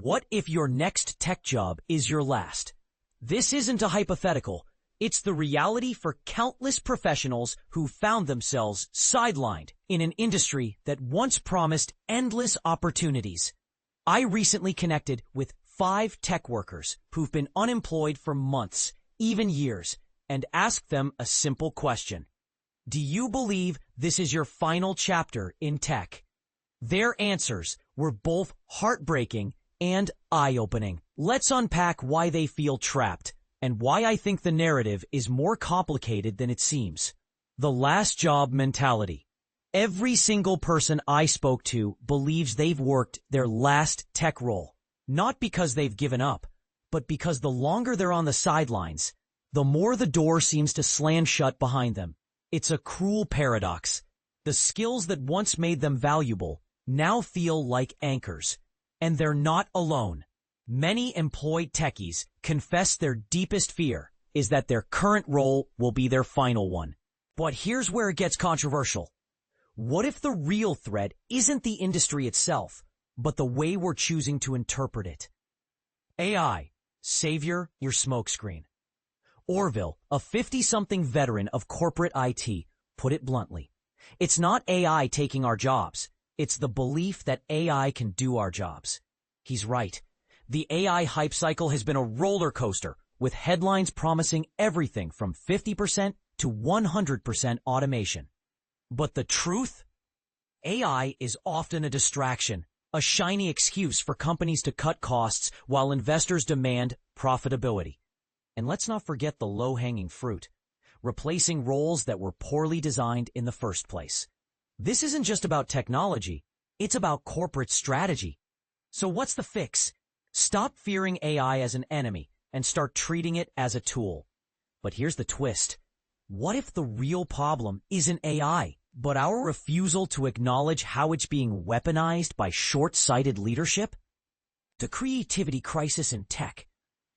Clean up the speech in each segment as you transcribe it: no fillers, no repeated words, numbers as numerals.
What if your next tech job is your last? This isn't a hypothetical. It's the reality for countless professionals who found themselves sidelined in an industry that once promised endless opportunities. I recently connected with 5 tech workers who've been unemployed for months, even years, and asked them a simple question. Do you believe this is your final chapter in tech? Their answers were both heartbreaking and eye-opening. Let's unpack why they feel trapped and why I think the narrative is more complicated than it seems. The last job mentality. Every single person I spoke to believes they've worked their last tech role, not because they've given up, but because the longer they're on the sidelines, the more the door seems to slam shut behind them. It's a cruel paradox. The skills that once made them valuable now feel like anchors, and they're not alone. Many employed techies confess their deepest fear is that their current role will be their final one. But here's where it gets controversial. What if the real threat isn't the industry itself, but the way we're choosing to interpret it? AI, savior, your smokescreen. Orville, a 50-something veteran of corporate IT, put it bluntly. It's not AI taking our jobs. It's the belief that AI can do our jobs. He's right. The AI hype cycle has been a roller coaster, with headlines promising everything from 50% to 100% automation. But the truth? AI is often a distraction, a shiny excuse for companies to cut costs while investors demand profitability. And let's not forget the low-hanging fruit, replacing roles that were poorly designed in the first place. This isn't just about technology, it's about corporate strategy. So what's the fix? Stop fearing AI as an enemy and start treating it as a tool. But here's the twist. What if the real problem isn't AI, but our refusal to acknowledge how it's being weaponized by short-sighted leadership? The creativity crisis in tech.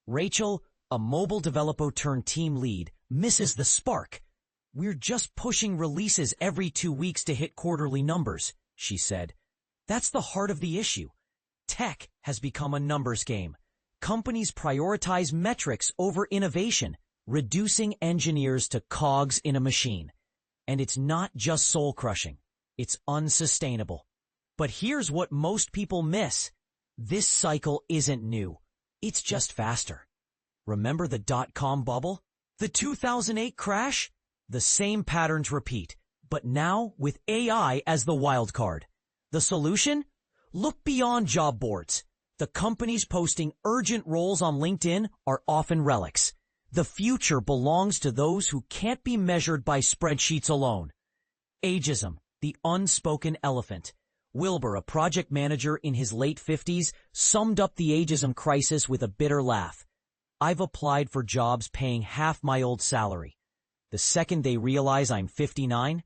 Rachel, a mobile developer turned team lead, misses the spark. We're just pushing releases every 2 weeks to hit quarterly numbers, she said. That's the heart of the issue. Tech has become a numbers game. Companies prioritize metrics over innovation, reducing engineers to cogs in a machine. And it's not just soul-crushing. It's unsustainable. But here's what most people miss. This cycle isn't new. It's just faster. Remember the dot-com bubble? The 2008 crash? The same patterns repeat, but now with AI as the wild card. The solution? Look beyond job boards. The companies posting urgent roles on LinkedIn are often relics. The future belongs to those who can't be measured by spreadsheets alone. Ageism, the unspoken elephant. Wilbur, a project manager in his late 50s, summed up the ageism crisis with a bitter laugh. I've applied for jobs paying half my old salary. The second they realize I'm 59,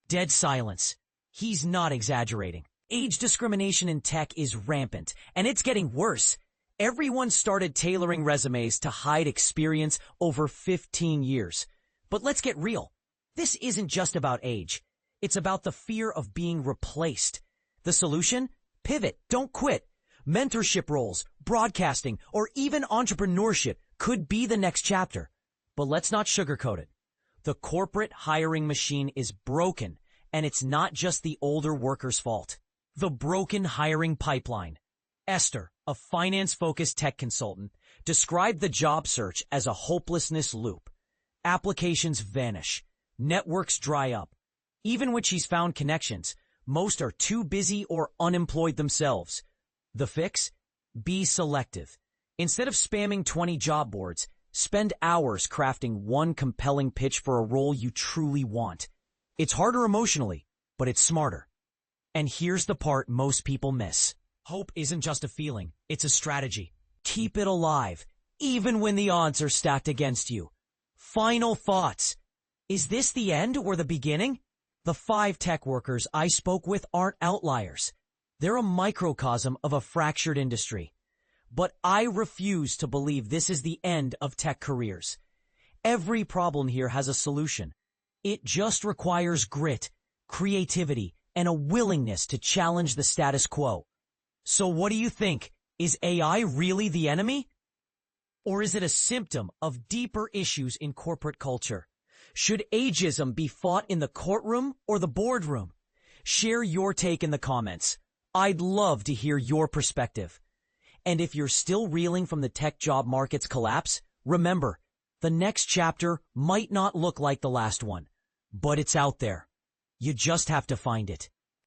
dead silence. He's not exaggerating. Age discrimination in tech is rampant, and it's getting worse. Everyone started tailoring resumes to hide experience over 15 years. But let's get real. This isn't just about age. It's about the fear of being replaced. The solution? Pivot, don't quit. Mentorship roles, broadcasting, or even entrepreneurship could be the next chapter. But let's not sugarcoat it. The corporate hiring machine is broken, and it's not just the older workers' fault. The broken hiring pipeline. Esther, a finance-focused tech consultant, described the job search as a hopelessness loop. Applications vanish. Networks dry up. Even when she's found connections, most are too busy or unemployed themselves. The fix? Be selective. Instead of spamming 20 job boards, spend hours crafting one compelling pitch for a role you truly want. It's harder emotionally, but it's smarter. And here's the part most people miss. Hope isn't just a feeling, it's a strategy. Keep it alive, even when the odds are stacked against you. Final thoughts. Is this the end or the beginning? The 5 tech workers I spoke with aren't outliers. They're a microcosm of a fractured industry. But I refuse to believe this is the end of tech careers. Every problem here has a solution. It just requires grit, creativity, and a willingness to challenge the status quo. So what do you think? Is AI really the enemy? Or is it a symptom of deeper issues in corporate culture? Should ageism be fought in the courtroom or the boardroom? Share your take in the comments. I'd love to hear your perspective. And if you're still reeling from the tech job market's collapse, remember, the next chapter might not look like the last one, but it's out there. You just have to find it.